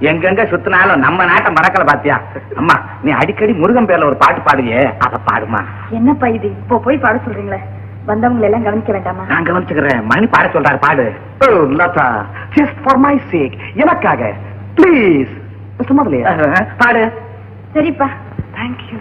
எங்கெங்க சுத்தினாலும் நம்ம நாட்டை மறக்கல பாத்தியா? அம்மா நீ அடிக்கடி முருகன் பேர்ல ஒரு பாட்டு பாடுவியே, அதை பாடுமா. என்னப்பா இது இப்போ போய் பாட சொல்றீங்களே? வந்தவங்களை எல்லாம் கவனிக்க வேண்டாமா? நான் கவனிச்சுக்கிறேன். மணி பாட சொல்றாரு, பாடு. Latha, just for my sake, எனக்காக ப்ளீஸ் பாடு. சரிப்பா. தேங்க்யூ.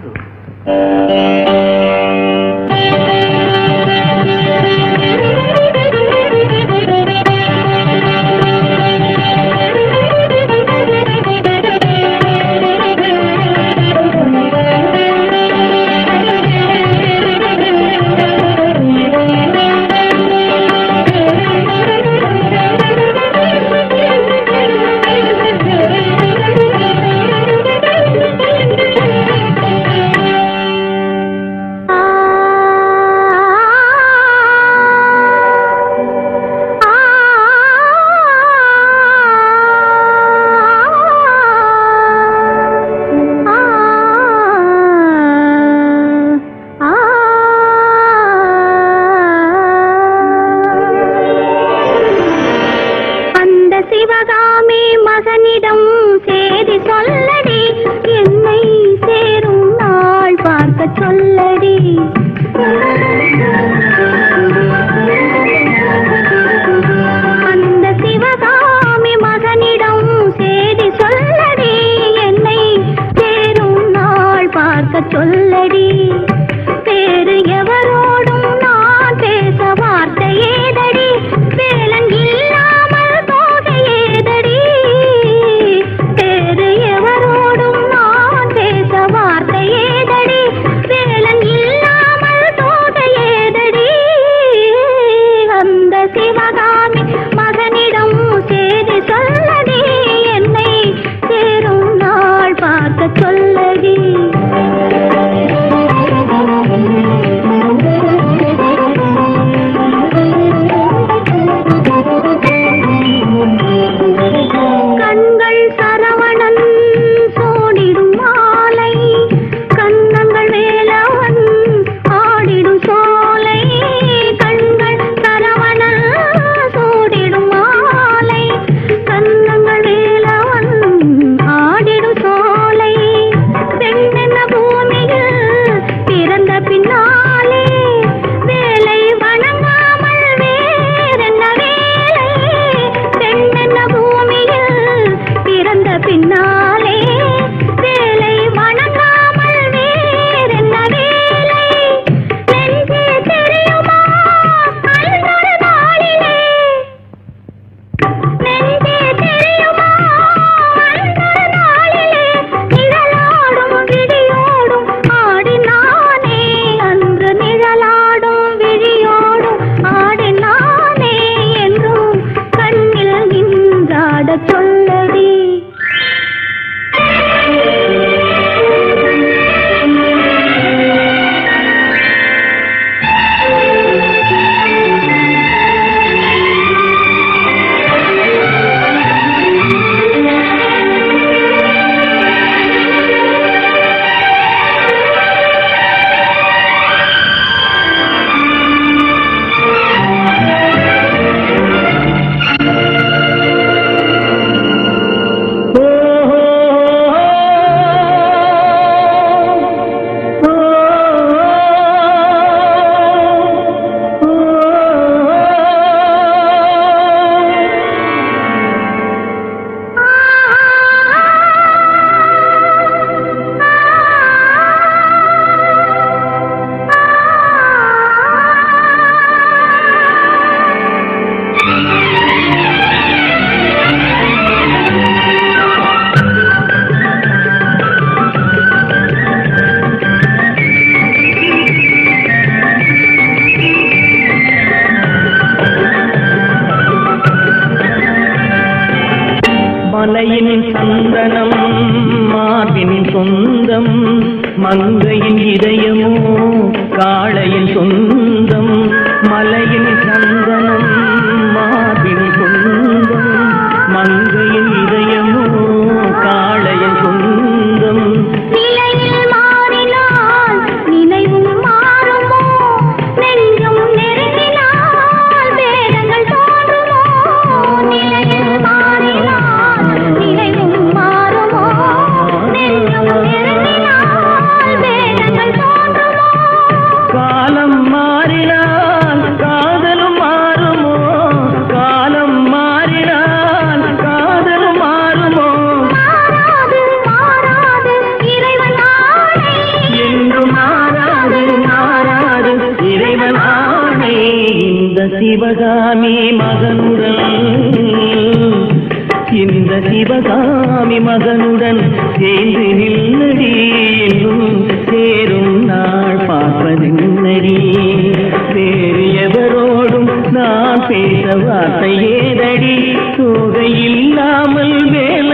மலையின் சந்தனம் மார்பின் சொந்தம், மங்கையின் இதயமோ காளையின் சொந்தம். மலையின் சந்தனம் மார்பின் சொந்தம், மங்கையின் இதயமோ காளையின் சொந்தம். நிலையில் மாறினால் நினைவும் மாறுமோ, நெஞ்சும் நெருங்கினால் வேதங்கள் தோன்றுமோ. நிலையில் மாறினால் நினைவும் சிவகாமி மகனுடன் சேர்ந்து நில்லடி என்னும் சேரும் நாள் பார்ப்பதின்னடி வேறு எவரோடும் நான் பேச வார்த்தை ஏதடி தோகை இல்லாமல் வேல்